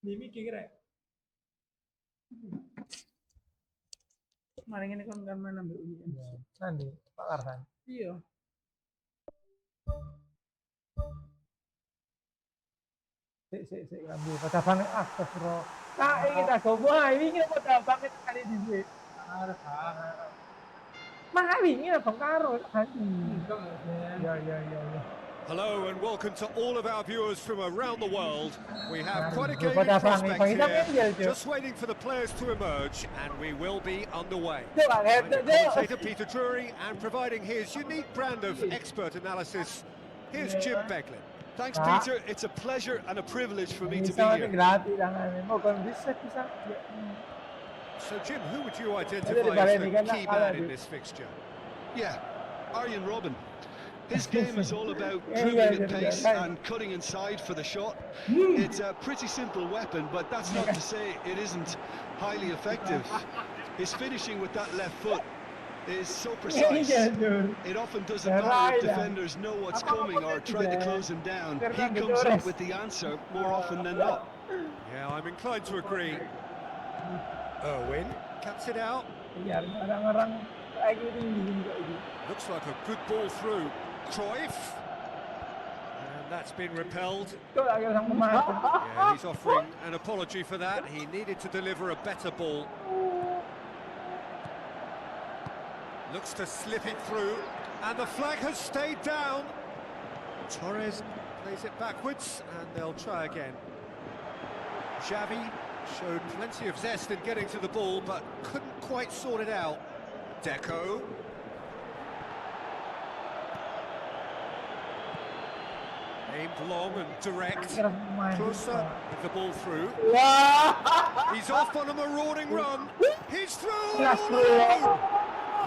Di mikir kira. Kemarin ini kan main ambil ujian. Nanti Pak Karsan. Iya. Sik ambil pada banget astagfirullah. Nah, ini kita coba ini pada banget kali di sini. Mana ini Bang Karo kan. Ya. Hello and welcome to all of our viewers from around the world. We have quite a game in prospect here, just waiting for the players to emerge, and we will be underway. I'm commentator Peter Drury, and providing his unique brand of expert analysis, here's Jim Beglin. Thanks, Peter. It's a pleasure and a privilege for me to be here. So, Jim, who would you identify as the key man in this fixture? Yeah, Arjen Robben. His game is all about dribbling at pace and cutting inside for the shot. It's a pretty simple weapon, but that's not to say it isn't highly effective. His finishing with that left foot is so precise. It often doesn't matter if defenders know what's coming or try to close him down. He comes up with the answer more often than not. Yeah, I'm inclined to agree. Owen cuts it out. Looks like a good ball through. Cruyff. And that's been repelled. Yeah, he's offering an apology for that. He needed to deliver a better ball. Looks to slip it through, and the flag has stayed down. Torres plays it backwards, and they'll try again. Xavi showed plenty of zest in getting to the ball, but couldn't quite sort it out. Deco. Aimed long and direct. Closer with the ball through. He's off on a marauding run. He's through!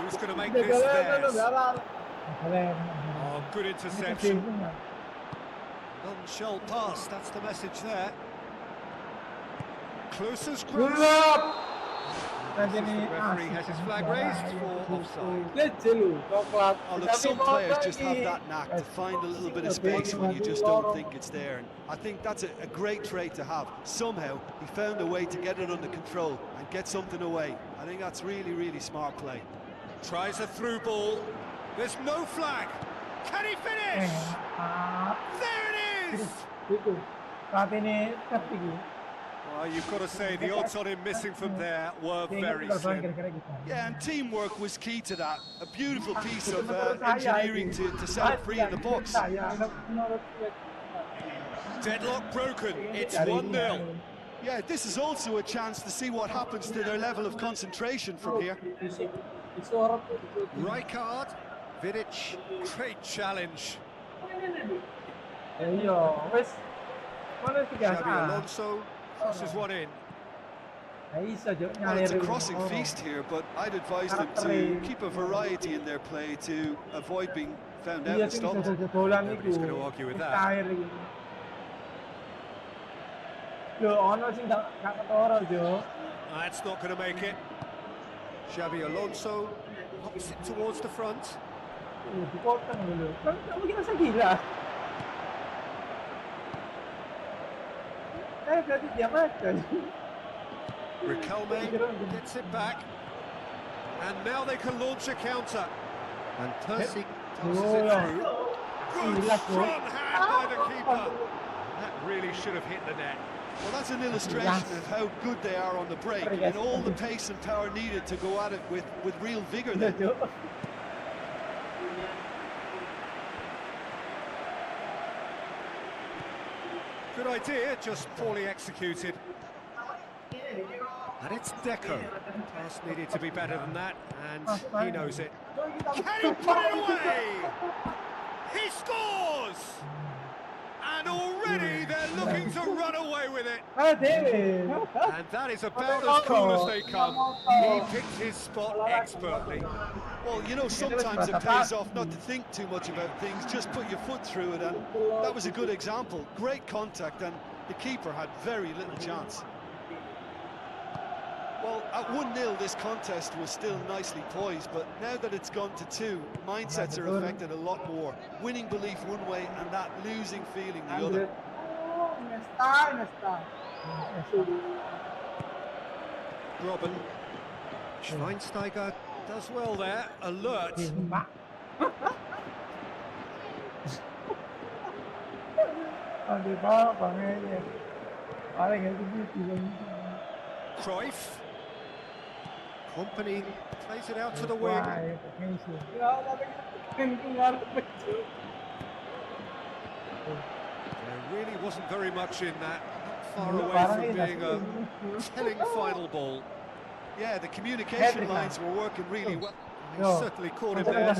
Who's going to make this theirs? Oh, good interception. None shall pass, that's the message there. Closer's cross. The referee has his flag raised for offside. Oh, look, some players just have that knack to find a little bit of space when you just don't think it's there. And I think that's a great trait to have. Somehow, he found a way to get it under control and get something away. I think that's really, really smart play. Tries a through ball. There's no flag. Can he finish? There it is! Well, you've got to say the odds on him missing from there were very slim. Yeah, and teamwork was key to that. A beautiful piece of engineering to set it free in the box. Deadlock broken. It's 1-0. Yeah, this is also a chance to see what happens to their level of concentration from here. Rijkaard, Vidic, great challenge. Xabi Alonso crosses one in. Well, it's a crossing feast here, but I'd advise them to keep a variety in their play to avoid being found out and stopped. Nobody's going to argue with that. That's not going to make it. Xabi Alonso hops it towards the front. Riquelme gets it back, and now they can launch a counter. And Percy tosses it through. Good strong hand by the keeper. That really should have hit the net. Well, that's an illustration of how good they are on the break, and all the pace and power needed to go at it with real vigour there. Good idea, just poorly executed. And it's Deco. Pass needed to be better than that, and he knows it. Can he put it away? He scores! And already they're looking to run away with it. And that is about as cool as they come. He picked his spot expertly. Well, you know, sometimes it pays off not to think too much about things, just put your foot through it, and that was a good example. Great contact, and the keeper had very little chance. Well, at 1-0 this contest was still nicely poised, but now that it's gone to 2, mindsets are affected a lot more. Winning belief one way and that losing feeling the other. Robin. Schweinsteiger does well there. Alert. Pak. Aduh Pak, bangnya. Paling itu bilang. Cruyff. Company plays it out to the wing. There really wasn't very much in that. Not far away from being a telling final ball. Yeah, the communication lines were working really well. He certainly caught him there.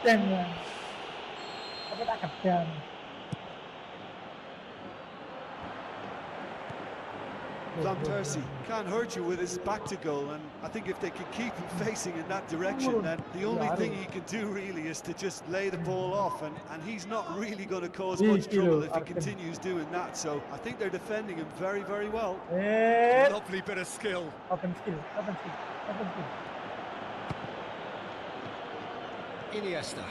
Thinking, Van Persie can't hurt you with his back to goal, and I think if they can keep him facing in that direction, then the only thing he can do really is to just lay the ball off, and he's not really going to cause much trouble if he continues doing that. So I think they're defending him very, very well. lovely bit of skill. Open skill. Iniesta.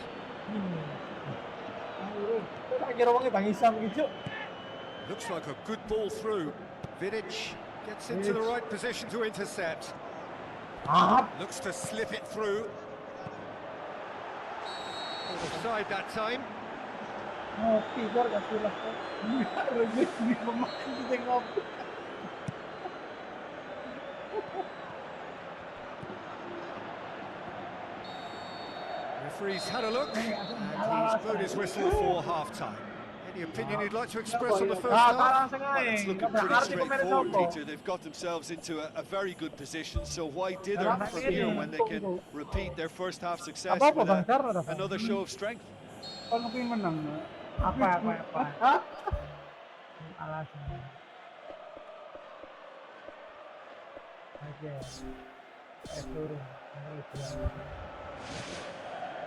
Looks like a good ball through. Vidic gets into the right position to intercept. Looks to slip it through. Offside that time. Referee's had a look, and he's blown his whistle for half-time. Any opinion you'd like to express on the first half? Well, it's looking pretty straightforward, Peter. They've got themselves into a very good position, so why dither from here when they can repeat their first half success with another show of strength?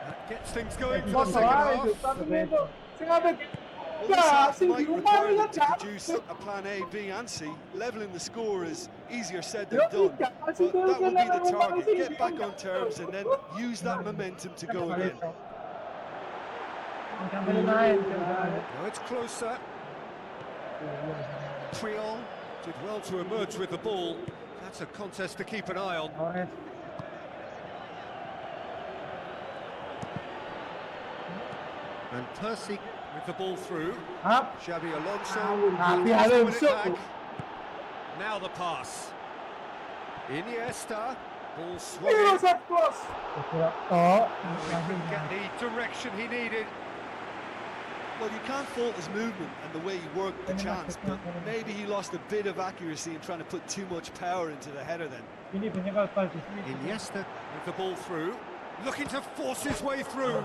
That gets things going for the second half. Well, this half might require them to produce a plan A, B and C. Levelling the score is easier said than done, but that will be the target. Get back on terms and then use that momentum to go again. Now it's closer. Triol did well to emerge with the ball. That's a contest to keep an eye on. And Persie with the ball through. Xabi Alonso. Now the pass. Iniesta. Ball swinging. Couldn't get the direction he needed. Well, you can't fault his movement and the way he worked the chance, but maybe he lost a bit of accuracy in trying to put too much power into the header then. Iniesta with the ball through. Looking to force his way through.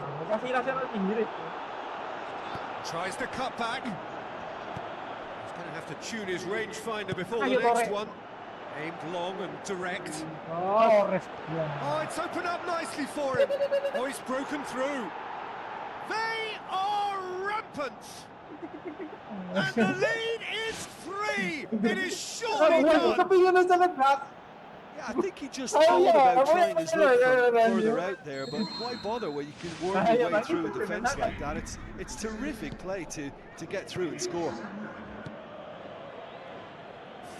Tries to cut back. He's going to have to tune his rangefinder before the next one. Aimed long and direct. Oh, it's opened up nicely for him. Oh, he's broken through. They are rampant. And the lead is 3. It is surely done. Yeah, I think he just thought about trying his luck from further out there, but why bother when you can work your way through a defence like that? It's terrific play to get through and score.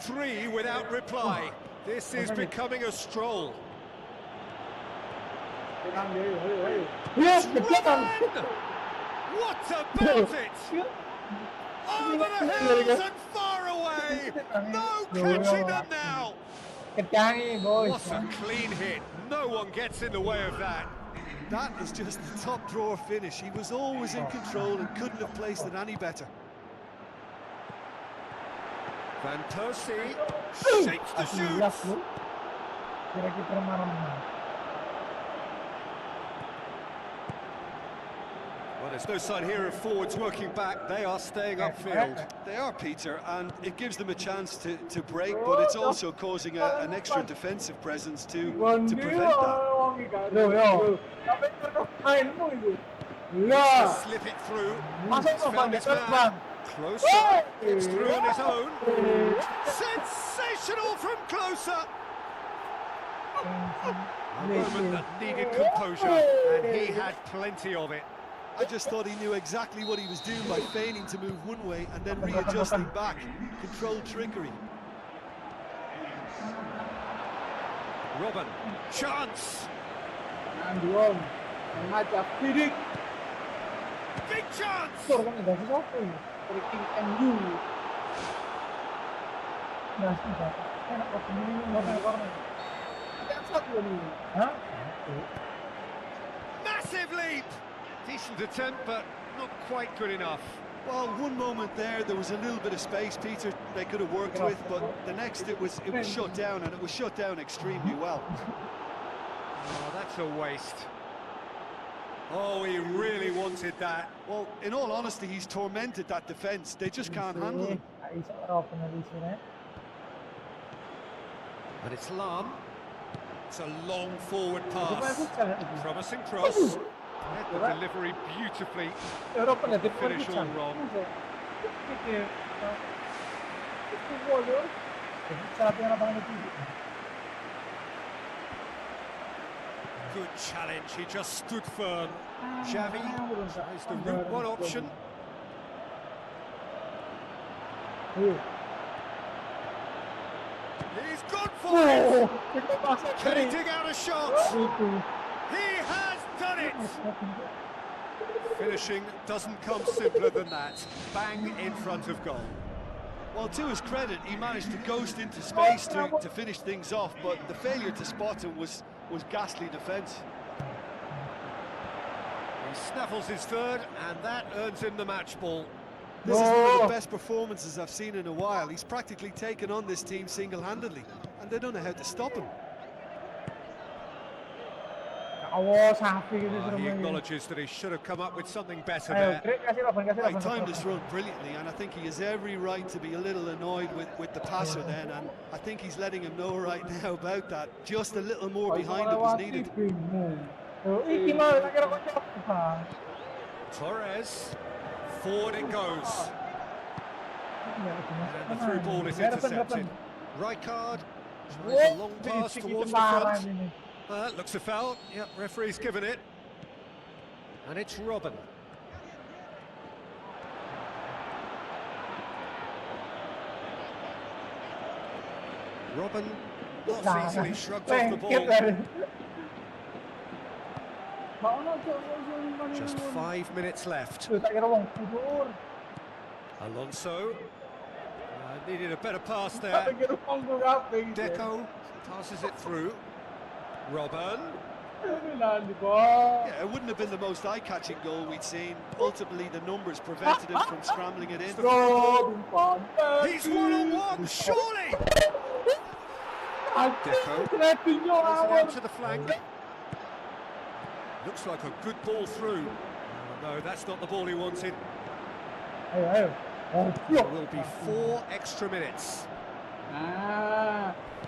3 without reply. This is becoming a stroll. Yes, what about it? Over the hills and far away. No catching them now. What a clean hit. No one gets in the way of that. That is just the top drawer finish. He was always in control and couldn't have placed it any better. Van Persie shapes the shoots. Well, there's no sign here of forwards working back. They are staying upfield. They are, Peter, and it gives them a chance to break, but it's also causing an extra defensive presence to prevent that. Slip it through. He's found his man. Closer. It's through on his own. Sensational from closer. A moment that needed composure, and he had plenty of it. I just thought he knew exactly what he was doing by feigning to move one way and then readjusting back. Controlled trickery. Robin, chance! And one. Ngajak Fidik. Big chance! Tur kan udah sesuatu. Freaking MU. Nah, sudah. Enak kok ini corner. Kita satu nih. Hah? Massive leap! Decent attempt, but not quite good enough. Well, one moment there was a little bit of space, Peter, they could have worked with, but the next it was shut down, and it was shut down extremely well. Oh, that's a waste. Oh, he really wanted that. Well, in all honesty, he's tormented that defence. They just can't handle him. And it's Lam. It's a long forward pass. Promising cross. The delivery beautifully. Finish all wrong. Good challenge, he just stood firm. Xavi tries the route one option. He's gone for it! Can he dig out a shot? He has done it! Finishing doesn't come simpler than that. Bang in front of goal. Well, to his credit, he managed to ghost into space to finish things off, but the failure to spot him was ghastly defence. He snaffles his third, and that earns him the match ball. This is one of the best performances I've seen in a while. He's practically taken on this team single-handedly, and they don't know how to stop him. He acknowledges that he should have come up with something better there. He timed this run brilliantly, and I think he has every right to be a little annoyed with the passer then, and I think he's letting him know right now about that. Just a little more behind it was needed. Torres, forward it goes. And the through ball is intercepted. Rijkaard tries a long pass towards the front. Looks a foul. Yep, referee's given it. And it's Robin. Robin not easily shrugged off the ball. Just 5 minutes left. Alonso needed a better pass there. Deco passes it through. Robin. Yeah, it wouldn't have been the most eye-catching goal we'd seen. Ultimately, the numbers prevented him from scrambling it in. He's one-on-one, surely! Deco plays it out to the flank. Looks like a good ball through. Oh, no, that's not the ball he wanted. There will be 4 extra minutes.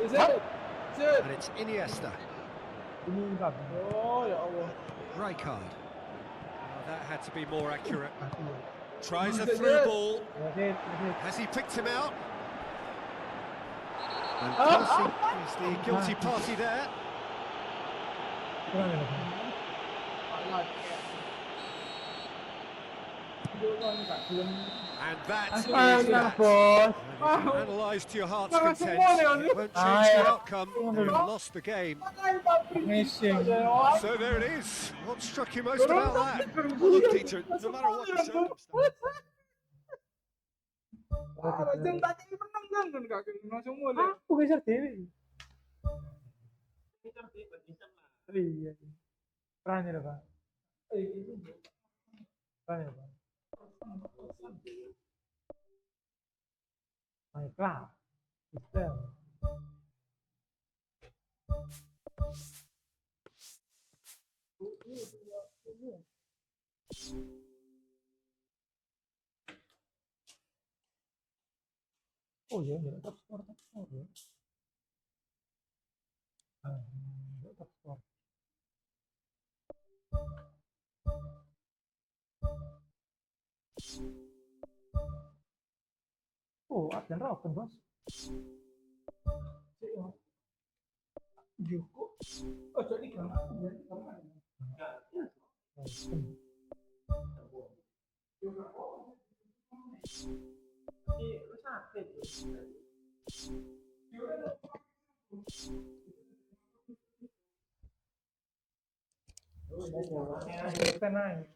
Is it? And it's Iniesta. Rijkaard. Oh, that had to be more accurate. Tries a through ball. Has he picked him out? And Kelsey is the guilty party there. And that is that. And if you analyse to your heart's content, it won't change the outcome. They've lost the game. So there it is. What struck you most about that? Well, look, Peter, no matter what the circumstance. Aku geser TV. Iya. Keren ya, Pak. Keren ya, Pak. Baiklah. Sistem. Oh iya, top skor ya. Top skor. Oh, Arden Robben, Bos. Joko. Oh, jadi kan. Tenang.